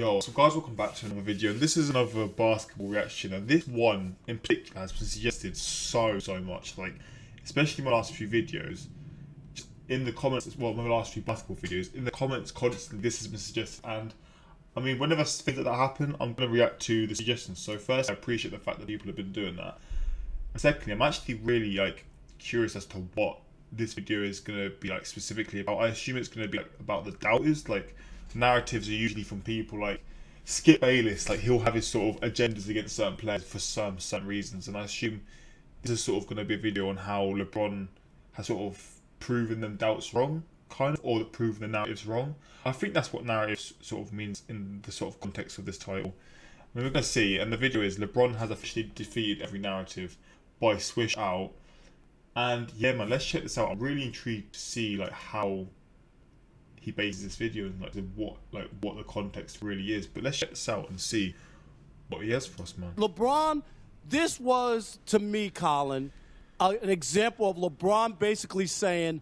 Yo, so guys, welcome back to another video, and this is another basketball reaction, and this one in particular has been suggested so much, like, especially my last few videos, just in the comments, well, my last few basketball videos, in the comments constantly this has been suggested, and I mean, whenever things like that happen, I'm going to react to the suggestions. So first, I appreciate the fact that people have been doing that, and secondly, I'm actually really, like, curious as to what this video is going to be, like, specifically about. I assume it's going to be, like, about the doubters, like, narratives are usually from people like Skip Bayless, like he'll have his sort of agendas against certain players for some certain reasons, and I assume this is sort of going to be a video on how LeBron has sort of proven them doubts wrong, kind of, or proven the narratives wrong. I think that's what narratives sort of means in the sort of context of this title. I mean, we're going to see, and the video is LeBron has officially defeated every narrative by Swish out, and yeah, man, let's check this out. I'm really intrigued to see like how he bases this video and like what the context really is. But let's check this out and see what he has for us, man. LeBron, this was to me, Colin, an example of LeBron basically saying,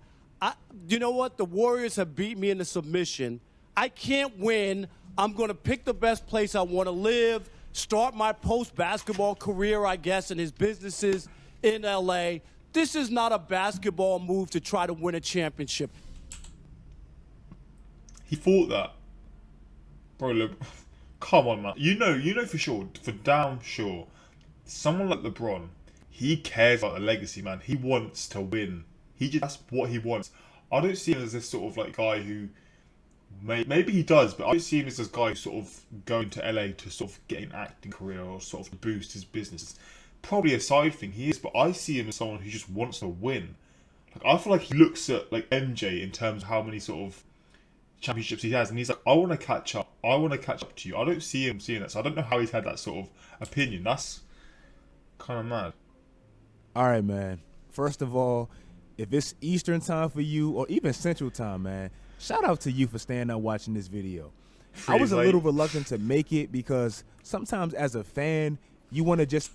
you know what, the Warriors have beat me into submission. I can't win. I'm going to pick the best place I want to live, start my post-basketball career, I guess, in his businesses in LA. This is not a basketball move to try to win a championship. He thought that, bro. Come on, man. You know for sure, for damn sure, someone like LeBron, he cares about the legacy, man. He wants to win. That's what he wants. I don't see him as this sort of like guy who, maybe he does, but I don't see him as this guy who's sort of going to LA to sort of get an acting career or sort of boost his business. Probably a side thing he is, but I see him as someone who just wants to win. Like, I feel like he looks at like MJ in terms of how many sort of championships he has, and he's like, I want to catch up. I want to catch up to you. I don't see him seeing that, so I don't know how he's had that sort of opinion. That's kind of mad. All right, man. First of all, if it's Eastern time for you, or even Central time, man, shout out to you for staying up watching this video. I was a little reluctant to make it because sometimes as a fan, you want to just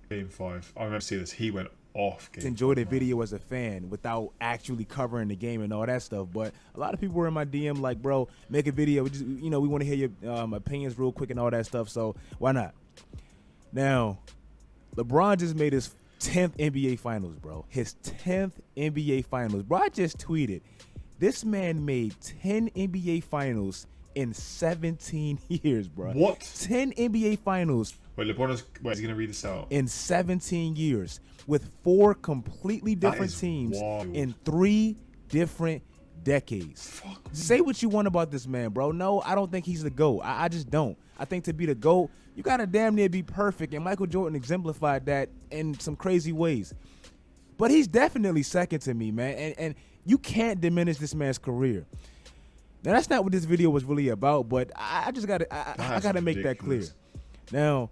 Game 5. I remember seeing this. He went off. Enjoy the video as a fan without actually covering the game and all that stuff. But a lot of people were in my DM like, bro, make a video. We just, we want to hear your opinions real quick and all that stuff. So why not? Now, LeBron just made his 10th NBA Finals, bro. His 10th NBA Finals. Bro, I just tweeted. This man made 10 NBA Finals in 17 years, bro. What? 10 NBA Finals. Wait, LeBron is going to read this out. In 17 years. With 4 completely different teams wild. In 3 different decades. Fuck. Say what you want about this man, bro. No, I don't think he's the GOAT. I just don't. I think to be the GOAT, you got to damn near be perfect, and Michael Jordan exemplified that in some crazy ways. But he's definitely second to me, man, and you can't diminish this man's career. Now, that's not what this video was really about, but I just got to I got to make that clear. Now,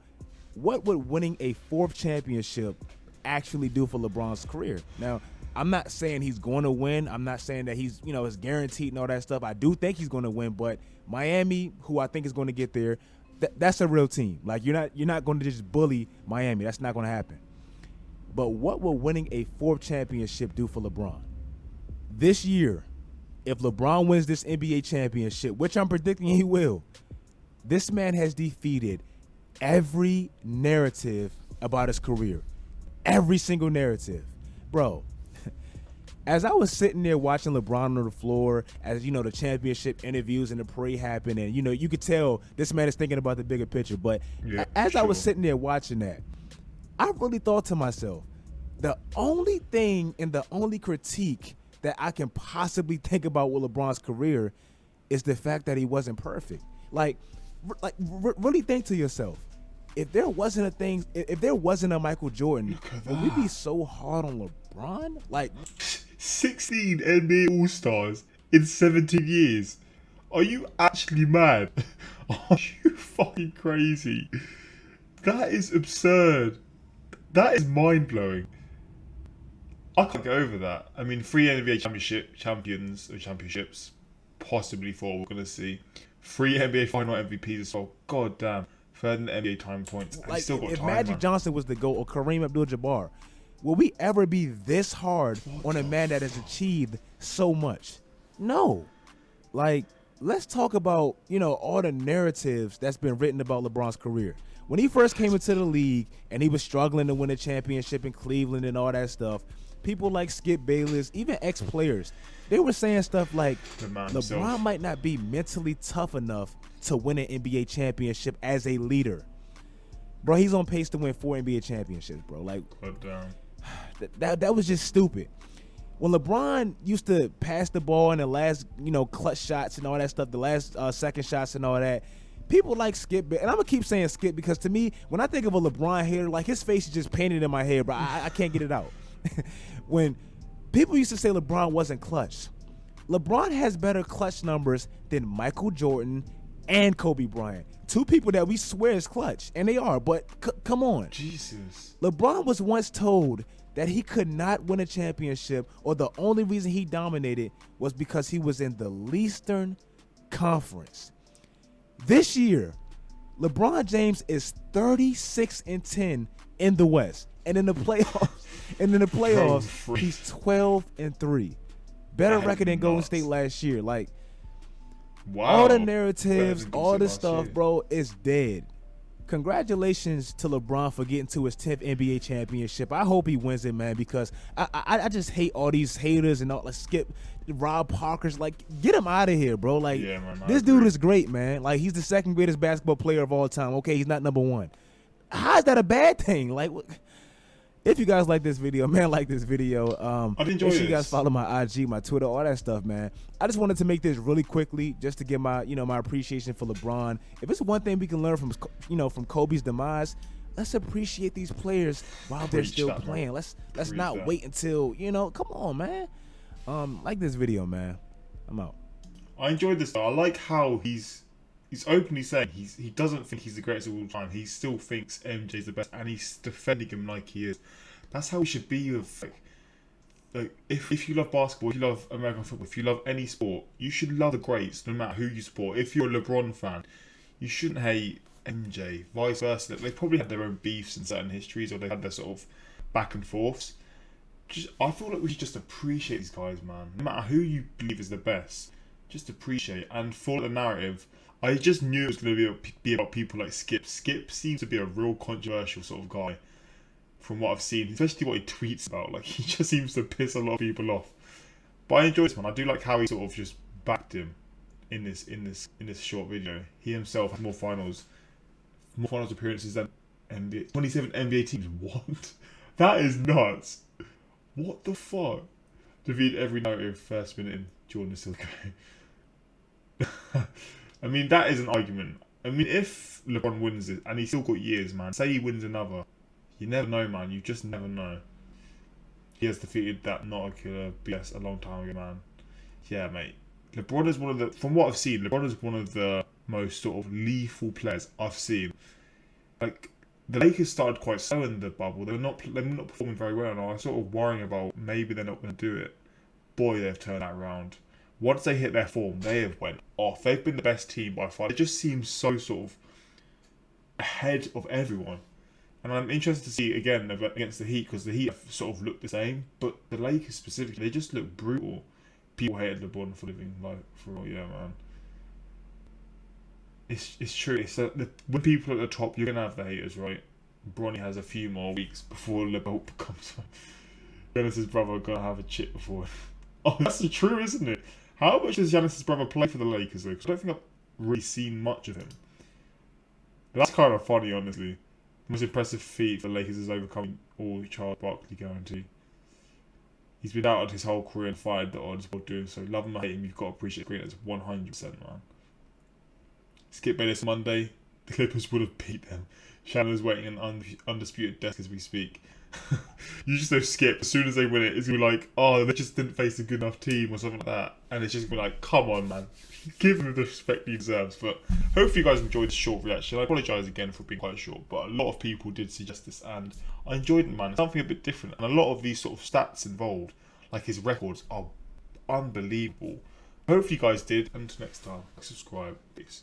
what would winning a 4th championship actually do for LeBron's career? Now, I'm not saying he's going to win. I'm not saying that he's, is guaranteed and all that stuff. I do think he's going to win, but Miami, who I think is going to get there, that's a real team. Like, you're not going to just bully Miami. That's not going to happen. But what will winning a 4th championship do for LeBron? This year, if LeBron wins this NBA championship, which I'm predicting he will, this man has defeated every narrative about his career. Every single narrative. Bro, as I was sitting there watching LeBron on the floor, as the championship interviews and the parade happened, and you could tell this man is thinking about the bigger picture. But yeah, as I was sitting there watching that, I really thought to myself, the only thing and the only critique that I can possibly think about with LeBron's career is the fact that he wasn't perfect. Really think to yourself, if there wasn't a Michael Jordan, would we be so hard on LeBron? Like, 16 NBA All-Stars in 17 years. Are you actually mad? Are you fucking crazy? That is absurd. That is mind-blowing. I can't get over that. I mean, 3 NBA championships, possibly 4, we're going to see. 3 NBA final MVPs as well. God damn. 3rd in the NBA time points. Like, still got if time, Magic man. Johnson was the GOAT or Kareem Abdul-Jabbar, will we ever be this hard on a man that has achieved so much? No. Like, let's talk about, all the narratives that's been written about LeBron's career. When he first came into the league and he was struggling to win a championship in Cleveland and all that stuff, people like Skip Bayless, even ex-players, they were saying stuff like LeBron might not be mentally tough enough to win an NBA championship as a leader. Bro, he's on pace to win 4 NBA championships, bro. Like, that was just stupid. When LeBron used to pass the ball in the last, clutch shots and all that stuff, the last second shots and all that, people like Skip, and I'm going to keep saying Skip because to me, when I think of a LeBron hater, like his face is just painted in my head, bro. I can't get it out. When people used to say LeBron wasn't clutch, LeBron has better clutch numbers than Michael Jordan and Kobe Bryant. 2 people that we swear is clutch, and they are, but come on. Jesus. LeBron was once told that he could not win a championship, or the only reason he dominated was because he was in the Eastern Conference. This year, LeBron James is 36-10 in the West, and in the playoffs, he's 12-3. Better record than Golden State last year. Like, wow. All the narratives, all the stuff, bro, is dead. Congratulations to LeBron for getting to his 10th NBA championship. I hope he wins it, man, because I just hate all these haters and all, like Skip, Rob Parker's. Like, get him out of here, bro. Like, man, this dude is great, man. Like, he's the 2nd greatest basketball player of all time. Okay, he's not number 1. How is that a bad thing? Like, if you guys like this video, man, like this video. I'd enjoy make sure this. You guys follow my IG, my Twitter, all that stuff, man. I just wanted to make this really quickly, just to give my, my appreciation for LeBron. If it's one thing we can learn from, from Kobe's demise, let's appreciate these players while they're still playing. Let's not wait until, come on, man. Like this video, man. I'm out. I enjoyed this though. I like how he's openly saying he doesn't think he's the greatest of all time. He still thinks MJ's the best, and he's defending him like he is. That's how we should be with like if you love basketball, if you love American football, if you love any sport, you should love the greats no matter who you support. If you're a LeBron fan, you shouldn't hate MJ. Vice versa. They probably had their own beefs in certain histories, or they had their sort of back and forths. I feel like we should just appreciate these guys, man. No matter who you believe is the best, just appreciate and follow the narrative. I just knew it was going to be about people like Skip. Skip seems to be a real controversial sort of guy from what I've seen, especially what he tweets about. Like, he just seems to piss a lot of people off. But I enjoy this one. I do like how he sort of just backed him in this short video. He himself has more finals appearances than NBA 27 NBA teams. What? That is nuts. What the fuck? Defeat every narrative first minute in Jordan is still going. I mean, that is an argument. I mean, if LeBron wins it, and he's still got years, man, say he wins another, you never know, man. You just never know. He has defeated that not a killer BS a long time ago, man. Yeah, mate. LeBron is from what I've seen, LeBron is one of the most sort of lethal players I've seen. Like, the Lakers started quite slow in the bubble. They're not performing very well, and I was sort of worrying about maybe they're not going to do it. Boy, they've turned that around. Once they hit their form, they have went off. They've been the best team by far. It just seems so sort of ahead of everyone. And I'm interested to see again against the Heat, because the Heat have sort of looked the same, but the Lakers specifically, they just look brutal. People hated LeBron for living like for man. It's true. When people at the top, you're gonna have the haters, right? Bronny has a few more weeks before LeBron becomes. Giannis's brother gonna have a chip before. Oh, that's true, isn't it? How much does Giannis's brother play for the Lakers though? Because I don't think I've really seen much of him. But that's kind of funny, honestly. The most impressive feat for the Lakers is overcoming all Charles Barkley guarantee. He's been out his whole career and fired the odds while doing so. Love him or hate him, you've got to appreciate the greatness 100%, man. Skip Bayless Monday, the Clippers would have beat them. Shannon's waiting an undisputed desk as we speak. You just know Skip, as soon as they win it, it's going to be like, oh, they just didn't face a good enough team or something like that. And it's just going to be like, come on, man. Give him the respect he deserves. But hopefully you guys enjoyed this short reaction. I apologise again for being quite short, but a lot of people did suggest this, and I enjoyed it, man. It's something a bit different. And a lot of these sort of stats involved, like his records, are unbelievable. Hopefully you guys did. And until next time, subscribe. Peace.